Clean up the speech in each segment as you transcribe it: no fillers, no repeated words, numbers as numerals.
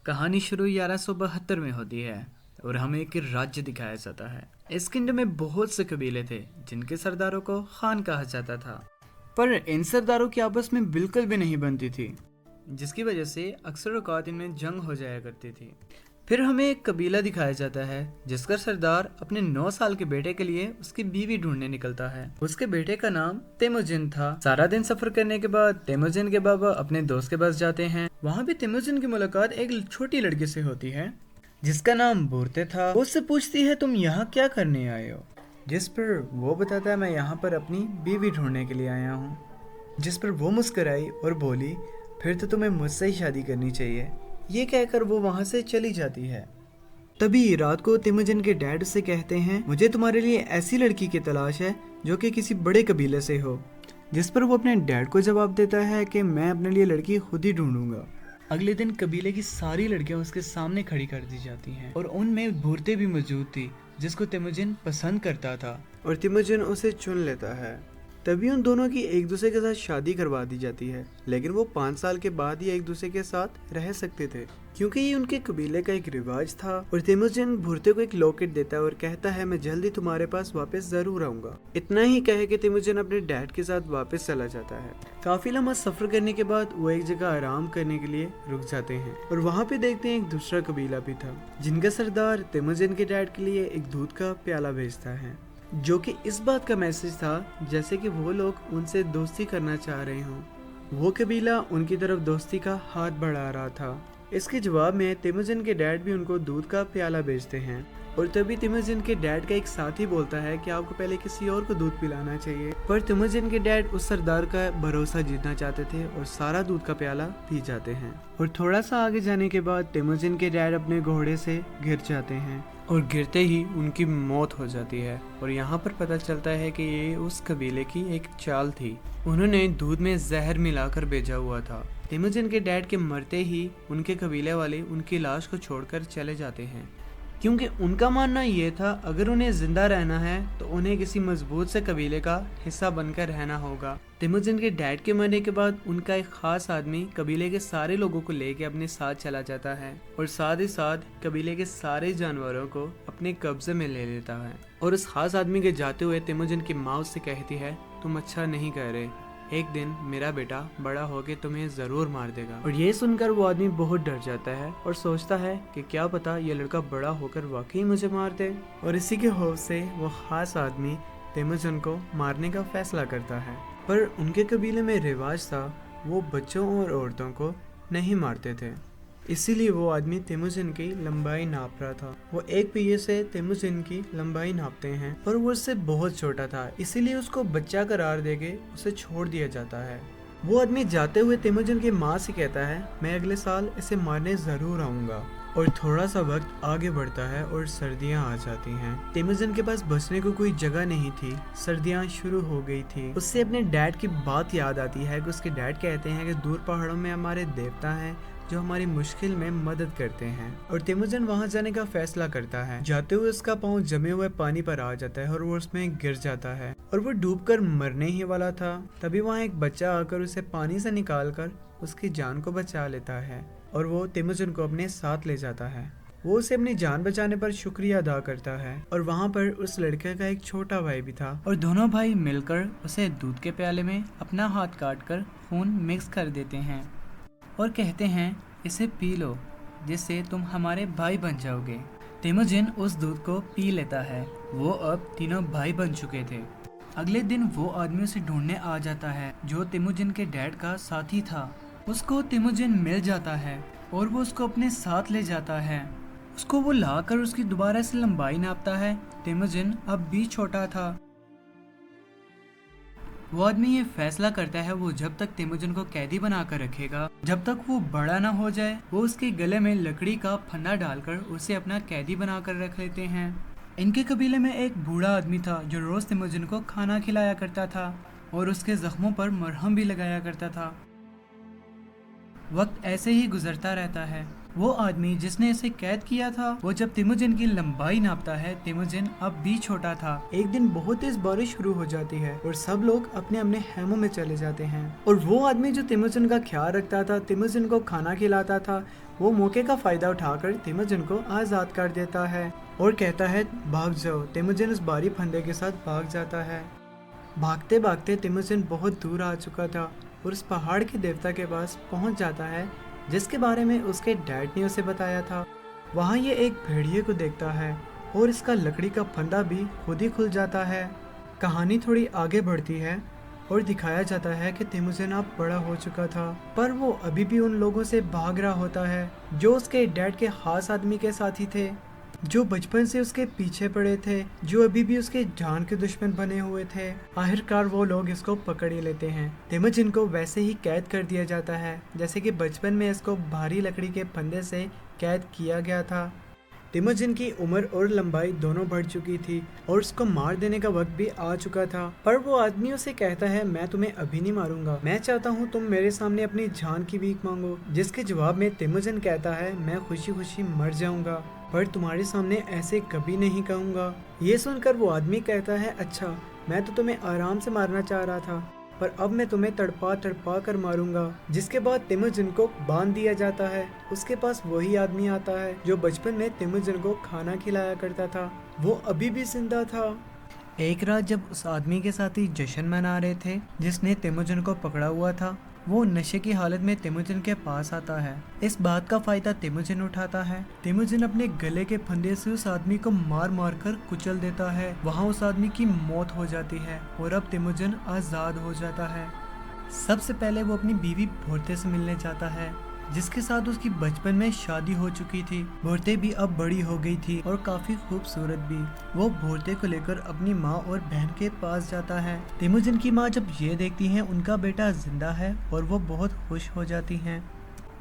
कहानी शुरू 1172 में होती है और हमें एक राज्य दिखाया जाता है। इस किंगडम में बहुत से कबीले थे जिनके सरदारों को खान कहा जाता था, पर इन सरदारों की आपस में बिल्कुल भी नहीं बनती थी, जिसकी वजह से अक्सर औकात इनमें जंग हो जाया करती थी। फिर हमें एक कबीला दिखाया जाता है जिसका सरदार अपने 9 साल के बेटे के लिए उसकी बीवी ढूंढने निकलता है। उसके बेटे का नाम तेमुजिन था। सारा दिन सफर करने के बाद तेमुजिन के बाबा अपने दोस्त के पास जाते हैं। वहाँ भी तेमुजिन की मुलाकात एक छोटी लड़की से होती है जिसका नाम बूरते था। वो उससे पूछती है, तुम यहाँ क्या करने आए हो? जिस पर वो बताता है, मैं यहाँ पर अपनी बीवी ढूंढने के लिए आया हूँ। जिस पर वो मुस्कुराई और बोली, फिर तो तुम्हें मुझसे ही शादी करनी चाहिए। ये कहकर वो वहाँ से चली जाती है। तभी रात को तेमुजिन के डैड से कहते हैं, मुझे तुम्हारे लिए ऐसी लड़की की तलाश है जो कि किसी बड़े कबीले से हो। जिस पर वो अपने डैड को जवाब देता है कि मैं अपने लिए लड़की खुद ही ढूंढूंगा। अगले दिन कबीले की सारी लड़कियां उसके सामने खड़ी कर दी जाती हैं और उनमें बूरते भी मौजूद थी जिसको तेमुजिन पसंद करता था और तेमुजिन उसे चुन लेता है। तभी उन दोनों की एक दूसरे के साथ शादी करवा दी जाती है, लेकिन वो 5 साल के बाद ही एक दूसरे के साथ रह सकते थे क्योंकि ये उनके कबीले का एक रिवाज था। और तेमुजिन बूरते को एक लॉकेट देता है और कहता है, मैं जल्दी तुम्हारे पास वापस जरूर आऊंगा। इतना ही कह के तेमुजिन अपने डैड के साथ वापस चला जाता है। काफी लंबा सफर करने के बाद वो एक जगह आराम करने के लिए रुक जाते हैं और वहाँ पे देखते हैं एक दूसरा कबीला भी था जिनका सरदार तेमुजिन के डैड के लिए एक दूध का प्याला भेजता है, जो कि इस बात का मैसेज था जैसे कि वो लोग उनसे दोस्ती करना चाह रहे हों। वो कबीला उनकी तरफ दोस्ती का हाथ बढ़ा रहा था। इसके जवाब में तेमुजिन के डैड भी उनको दूध का प्याला भेजते हैं और तभी तेमुजिन के डैड का एक साथी बोलता है कि आपको पहले किसी और को दूध पिलाना चाहिए। पर तेमुजिन के डैड उस सरदार का भरोसा जीतना चाहते थे और सारा दूध का प्याला पी जाते हैं। और थोड़ा सा आगे जाने के बाद तेमुजिन के डैड अपने घोड़े से गिर जाते हैं और गिरते ही उनकी मौत हो जाती है। और यहाँ पर पता चलता है कि ये उस कबीले की एक चाल थी। उन्होंने दूध में जहर मिलाकर भेजा हुआ था। तेमुजिन के डैड के मरते ही उनके कबीले वाले उनकी लाश को छोड़कर चले जाते हैं क्योंकि उनका मानना ये था अगर उन्हें जिंदा रहना है तो उन्हें किसी मजबूत से कबीले का हिस्सा बनकर रहना होगा। तेमुजिन के डैड के मरने के बाद उनका एक खास आदमी कबीले के सारे लोगों को लेके अपने साथ चला जाता है और साथ ही साथ कबीले के सारे जानवरों को अपने कब्जे में ले लेता है। और उस खास आदमी के जाते हुए तेमुजिन की माँ उससे कहती है, तुम अच्छा नहीं कर रहे, एक दिन मेरा बेटा बड़ा होके तुम्हें जरूर मार देगा। और ये सुनकर वो आदमी बहुत डर जाता है और सोचता है कि क्या पता ये लड़का बड़ा होकर वाकई मुझे मार दे। और इसी के खौफ से वो खास आदमी तेमुजिन को मारने का फैसला करता है। पर उनके कबीले में रिवाज था वो बच्चों और औरतों को नहीं मारते थे, इसीलिए वो आदमी तेमुजिन की लंबाई नाप रहा था। वो एक पहिए से तेमुजिन की लंबाई नापते हैं पर वो उससे बहुत छोटा था, इसीलिए उसको बच्चा करार देके उसे छोड़ दिया जाता है। वो आदमी जाते हुए तेमुजिन की माँ से कहता है, मैं अगले साल इसे मारने जरूर आऊंगा। और थोड़ा सा वक्त आगे बढ़ता है और सर्दियां आ जाती हैं। तेमुजिन के पास बसने को कोई जगह नहीं थी, सर्दियां शुरू हो गई थी। उससे अपने डैड की बात याद आती है कि उसके डैड कहते हैं कि दूर पहाड़ों में हमारे देवता हैं जो हमारी मुश्किल में मदद करते हैं। और तेमुजिन वहां जाने का फैसला करता है। जाते हुए उसका पाँव जमे हुए पानी पर आ जाता है और वो उसमें गिर जाता है और वो डूबकर मरने ही वाला था। तभी वहाँ एक बच्चा आकर उसे पानी से निकालकर उसकी जान को बचा लेता है और वो तेमुजिन को अपने साथ ले जाता है। वो उसे अपनी जान बचाने पर शुक्रिया अदा करता है। और वहाँ पर उस लड़के का एक छोटा भाई भी था और दोनों भाई मिलकर उसे दूध के प्याले में अपना हाथ काटकर खून मिक्स कर देते हैं और कहते हैं, इसे पी लो जिससे तुम हमारे भाई बन जाओगे। तेमुजिन उस दूध को पी लेता है। वो अब तीनों भाई बन चुके थे। अगले दिन वो आदमी उसे ढूंढने आ जाता है जो तेमुजिन के डैड का साथी था। उसको तेमुजिन मिल जाता है और वो उसको अपने साथ ले जाता है। उसको वो लाकर उसकी दोबारा से लंबाई नापता है। तेमुजिन अब भी छोटा था। वो आदमी ये फैसला करता है वो जब तक तेमुजिन को कैदी बनाकर रखेगा, जब तक वो बड़ा ना हो जाए। वो उसके गले में लकड़ी का फंदा डालकर उसे अपना कैदी बनाकर रख लेते हैं। इनके कबीले में एक बूढ़ा आदमी था जो रोज तेमुजिन को खाना खिलाया करता था और उसके जख्मों पर मरहम भी लगाया करता था। वक्त ऐसे ही गुजरता रहता है। वो आदमी जिसने इसे कैद किया था, वो जब तिमुजिन की लंबाई नापता है, तिमुजिन अब भी छोटा था। एक दिन बहुत तेज बारिश शुरू हो जाती है और सब लोग अपने अपने हैमों में चले जाते हैं। और वो आदमी जो तिमुजिन का ख्याल रखता था, तिमुजिन को खाना खिलाता था, वो मौके का फायदा उठाकर तिमुजिन को आजाद कर देता है और कहता है भाग जाओ। तिमुजिन उस भारी फंदे के साथ भाग जाता है। भागते भागते तिमुजिन बहुत दूर आ चुका था और उस पहाड़ के देवता के पास पहुंच जाता है जिसके बारे में उसके डैड ने उसे बताया था। वहाँ ये एक भेड़िए को देखता है और इसका लकड़ी का फंदा भी खुद ही खुल जाता है। कहानी थोड़ी आगे बढ़ती है और दिखाया जाता है कि तिमुजिन अब बड़ा हो चुका था, पर वो अभी भी उन लोगों से भाग रहा होता है जो उसके डैड के खास आदमी के साथी थे, जो बचपन से उसके पीछे पड़े थे, जो अभी भी उसके जान के दुश्मन बने हुए थे। आखिरकार वो लोग इसको पकड़ ही लेते हैं। तिमुजिन को वैसे ही कैद कर दिया जाता है जैसे कि बचपन में इसको भारी लकड़ी के फंदे से कैद किया गया था। तिमुजिन की उम्र और लंबाई दोनों बढ़ चुकी थी और उसको मार देने का वक्त भी आ चुका था, पर वो आदमी उसे कहता है मैं तुम्हें अभी नहीं मारूंगा, मैं चाहता हूँ तुम मेरे सामने अपनी जान की भीख मांगो। जिसके जवाब में तिमुजिन कहता है मैं खुशी खुशी मर जाऊंगा, पर तुम्हारे सामने ऐसे कभी नहीं कहूँगा। ये सुनकर वो आदमी कहता है अच्छा, मैं तो तुम्हें आराम से मारना चाह रहा था, पर अब मैं तुम्हें तड़पा तड़पा कर मारूंगा। जिसके बाद तिमुजिन को बांध दिया जाता है। उसके पास वही आदमी आता है जो बचपन में तिमुजिन को खाना खिलाया करता था, वो अभी भी जिंदा था। एक रात जब उस आदमी के साथी जश्न मना रहे थे जिसने तिमुजिन को पकड़ा हुआ था, वो नशे की हालत में तिमुजिन के पास आता है। इस बात का फायदा तिमुजिन उठाता है। तिमुजिन अपने गले के फंदे से उस आदमी को मार मार कर कुचल देता है। वहाँ उस आदमी की मौत हो जाती है और अब तिमुजिन आजाद हो जाता है। सबसे पहले वो अपनी बीवी भोरते से मिलने जाता है जिसके साथ उसकी बचपन में शादी हो चुकी थी। भोरते भी अब बड़ी हो गई थी और काफी खूबसूरत भी। वो भोरते को लेकर अपनी माँ और बहन के पास जाता है। तिमुजिन की माँ जब ये देखती हैं उनका बेटा जिंदा है और वो बहुत खुश हो जाती हैं।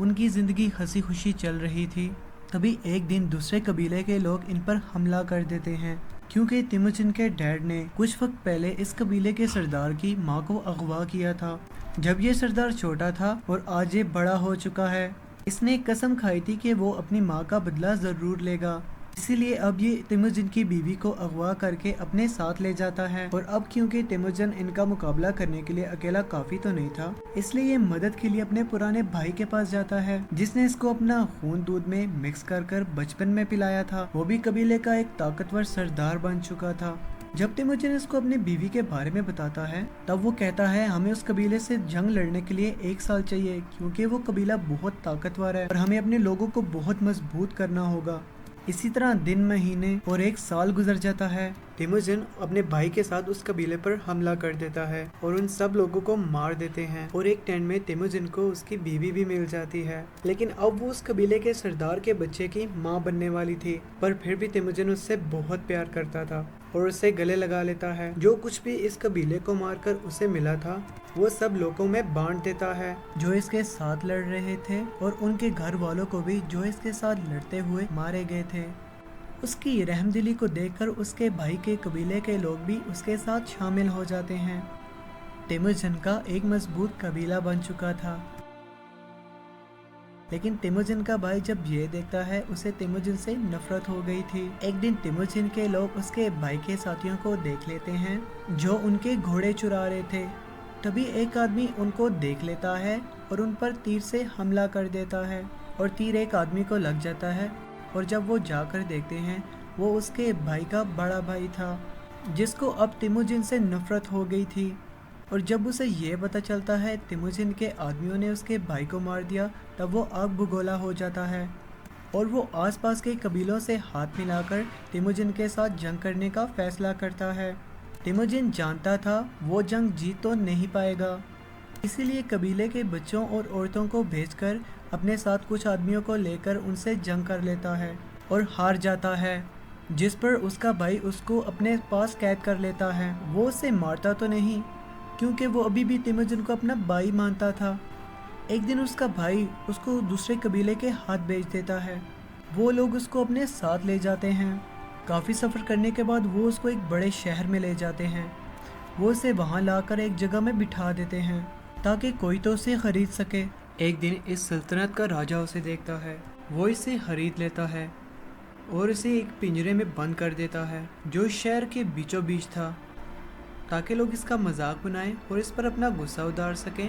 उनकी जिंदगी हंसी खुशी चल रही थी। तभी एक दिन दूसरे कबीले के लोग इन पर हमला कर देते हैं क्योंकि तिमुजिन के डैड ने कुछ वक्त पहले इस कबीले के सरदार की माँ को अगवा किया था। जब ये सरदार छोटा था और आज ये बड़ा हो चुका है, इसने कसम खाई थी कि वो अपनी माँ का बदला जरूर लेगा। इसीलिए अब ये तिमुजिन की बीवी को अगवा करके अपने साथ ले जाता है। और अब क्योंकि तिमुजिन इनका मुकाबला करने के लिए अकेला काफी तो नहीं था, इसलिए ये मदद के लिए अपने पुराने भाई के पास जाता है जिसने इसको अपना खून दूध में मिक्स कर बचपन में पिलाया था। वो भी कबीले का एक ताकतवर सरदार बन चुका था। जब तिमुजिन इसको अपनी बीवी के बारे में बताता है तब वो कहता है हमें उस कबीले से जंग लड़ने के लिए 1 साल चाहिए क्योंकि वो कबीला बहुत ताकतवर है और हमें अपने लोगों को बहुत मजबूत करना होगा। इसी तरह दिन, महीने और 1 साल गुजर जाता है। तिमुजिन अपने भाई के साथ उस कबीले पर हमला कर देता है और उन सब लोगों को मार देते हैं और एक टेंट में तिमुजिन को उसकी बीवी भी मिल जाती है। लेकिन अब वो उस कबीले के सरदार के बच्चे की माँ बनने वाली थी, पर फिर भी तिमुजिन उससे बहुत प्यार करता था और उससे गले लगा लेता है। जो कुछ भी इस कबीले को मारकर उसे मिला था वो सब लोगों में बांट देता है जो इसके साथ लड़ रहे थे और उनके घर वालों को भी जो इसके साथ लड़ते हुए मारे गए थे। उसकी रहमदिली को देखकर उसके भाई के कबीले के लोग भी उसके साथ शामिल हो जाते हैं। तिमुजिन का एक मजबूत कबीला बन चुका था। लेकिन तिमुजिन का भाई जब ये देखता है उसे तिमुजिन से नफरत हो गई थी। एक दिन तिमुजिन के लोग उसके भाई के साथियों को देख लेते हैं जो उनके घोड़े चुरा रहे थे। तभी एक आदमी उनको देख लेता है और उन पर तीर से हमला कर देता है और तीर एक आदमी को लग जाता है। और जब वो जाकर देखते हैं वो उसके भाई का बड़ा भाई था जिसको अब तिमुजिन से नफरत हो गई थी। और जब उसे ये पता चलता है तिमुजिन के आदमियों ने उसके भाई को मार दिया तब वो आग भगोला हो जाता है और वो आसपास के कबीलों से हाथ मिलाकर तिमुजिन के साथ जंग करने का फैसला करता है। तिमुजिन जानता था वो जंग जीत तो नहीं पाएगा, इसीलिए कबीले के बच्चों और औरतों को भेजकर अपने साथ कुछ आदमियों को लेकर उनसे जंग कर लेता है और हार जाता है, जिस पर उसका भाई उसको अपने पास कैद कर लेता है। वो उसे मारता तो नहीं क्योंकि वो अभी भी तिमुजिन को अपना भाई मानता था। एक दिन उसका भाई उसको दूसरे कबीले के हाथ भेज देता है। वो लोग उसको अपने साथ ले जाते हैं। काफ़ी सफ़र करने के बाद वो उसको एक बड़े शहर में ले जाते हैं। वो उसे वहाँ लाकर एक जगह में बिठा देते हैं ताकि कोई तो उसे ख़रीद सके। एक दिन इस सल्तनत का राजा उसे देखता है, वो इसे खरीद लेता है और इसे एक पिंजरे में बंद कर देता है जो शहर के बीचों बीच था, ताकि लोग इसका मजाक बनाएं और इस पर अपना गुस्सा उतार सकें।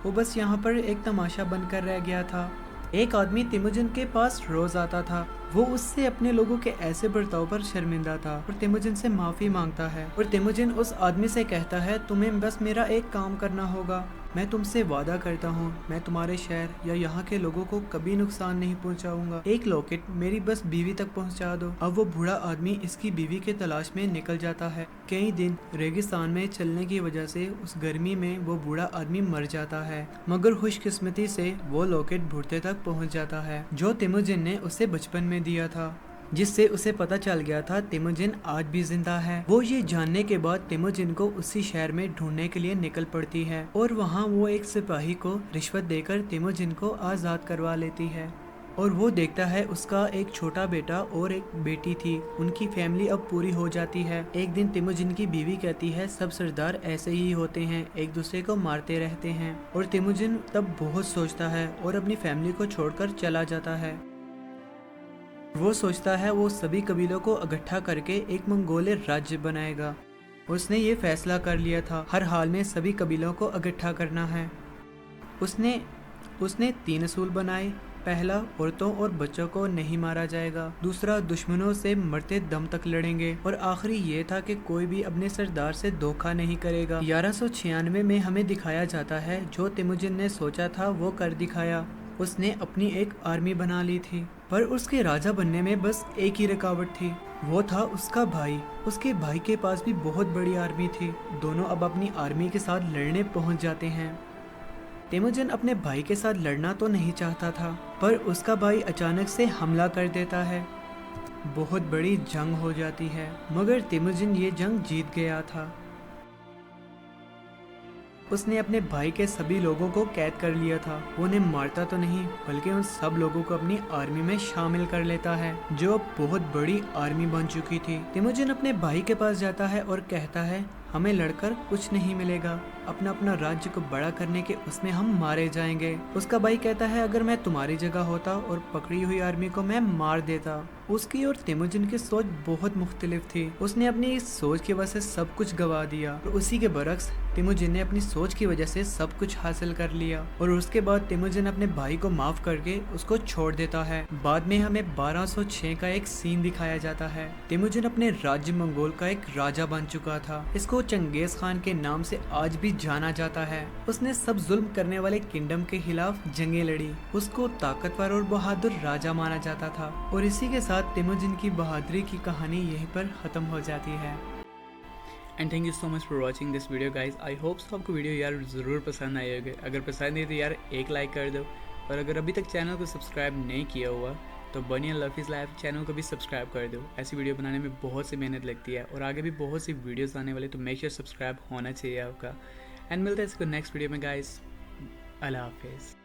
वो बस यहाँ पर एक तमाशा बनकर रह गया था। एक आदमी तिमुजिन के पास रोज आता था। वो उससे अपने लोगों के ऐसे बर्ताव पर शर्मिंदा था और तिमुजिन से माफी मांगता है और तिमुजिन उस आदमी से कहता है, तुम्हें बस मेरा एक काम करना होगा। मैं तुमसे वादा करता हूँ, मैं तुम्हारे शहर या यहाँ के लोगों को कभी नुकसान नहीं पहुँचाऊंगा। एक लॉकेट मेरी बस बीवी तक पहुँचा दो। अब वो बूढ़ा आदमी इसकी बीवी के तलाश में निकल जाता है। कई दिन रेगिस्तान में चलने की वजह से उस गर्मी में वो बूढ़ा आदमी मर जाता है, मगर खुशकिस्मती से वो लॉकेट भुट्टे तक पहुँच जाता है जो तिमुजिन ने उसे बचपन में दिया था, जिससे उसे पता चल गया था तिमुजिन आज भी जिंदा है। वो ये जानने के बाद तिमुजिन को उसी शहर में ढूंढने के लिए निकल पड़ती है और वहाँ वो एक सिपाही को रिश्वत देकर तिमुजिन को आज़ाद करवा लेती है। और वो देखता है उसका एक छोटा बेटा और एक बेटी थी, उनकी फैमिली अब पूरी हो जाती है। एक दिन तिमुजिन की बीवी कहती है, सब सरदार ऐसे ही होते हैं, एक दूसरे को मारते रहते हैं। और तिमुजिन तब बहुत सोचता है और अपनी फैमिली को छोड़कर चला जाता है। वो सोचता है वो सभी कबीलों को इकट्ठा करके एक मंगोलिय राज्य बनाएगा। उसने ये फैसला कर लिया था, हर हाल में सभी कबीलों को इकट्ठा करना है। उसने 3 असूल बनाए। पहला, औरतों और बच्चों को नहीं मारा जाएगा। दूसरा, दुश्मनों से मरते दम तक लड़ेंगे। और आखिरी ये था कि कोई भी अपने सरदार से धोखा नहीं करेगा। 1196 में हमें दिखाया जाता है जो तिमुजिन ने सोचा था वो कर दिखाया। उसने अपनी एक आर्मी बना ली थी, पर उसके राजा बनने में बस एक ही रुकावट थी, वो था उसका भाई। उसके भाई के पास भी बहुत बड़ी आर्मी थी। दोनों अब अपनी आर्मी के साथ लड़ने पहुंच जाते हैं। तिमुजिन अपने भाई के साथ लड़ना तो नहीं चाहता था, पर उसका भाई अचानक से हमला कर देता है। बहुत बड़ी जंग हो जाती है, मगर तिमुजिन ये जंग जीत गया था। उसने अपने भाई के सभी लोगों को कैद कर लिया था। वो उन्हें मारता तो नहीं, बल्कि उन सब लोगों को अपनी आर्मी में शामिल कर लेता है, जो अब बहुत बड़ी आर्मी बन चुकी थी। तिमुजिन अपने भाई के पास जाता है और कहता है, हमें लड़कर कुछ नहीं मिलेगा, अपना राज्य को बड़ा करने के उसमें हम मारे जाएंगे। उसका भाई कहता है, अगर मैं तुम्हारी जगह होता और पकड़ी हुई आर्मी को मैं मार देता। उसकी और तिमुजिन की सोच बहुत मुख्तलिफ थी। उसने अपनी इस सोच की वजह से सब कुछ गवा दिया और उसी के बरक्स तिमुजिन ने अपनी सोच की वजह से सब कुछ हासिल कर लिया। और उसके बाद तिमुजिन अपने भाई को माफ करके उसको छोड़ देता है। बाद में हमें 1206 का एक सीन दिखाया जाता है। तिमुजिन अपने राज्य मंगोल का एक राजा बन चुका था। इसको चंगेज खान के नाम से आज भी जाना जाता है। उसने सब जुल्म करने वाले किंगडम के खिलाफ जंगें लड़ी। उसको ताकतवर और बहादुर राजा माना जाता था। और इसी के साथ तिमुजिन की बहादुरी की कहानी यहीं पर खत्म हो जाती है। And thank you so much for watching this video guys. I hope so आपको वीडियो यार ज़रूर पसंद आई होगी। अगर पसंद आई तो यार एक लाइक कर दो, और अगर अभी तक चैनल को सब्सक्राइब नहीं किया हुआ तो बनी लव इज़ लाइफ चैनल को भी सब्सक्राइब कर दो। ऐसी वीडियो बनाने में बहुत सी मेहनत लगती है और आगे भी बहुत सी वीडियोस आने वाले, तो मेक श्योर सब्सक्राइब होना चाहिए आपका। एंड मिलते हैं इसको नेक्स्ट वीडियो में गाइस। अल्लाह हाफिज़।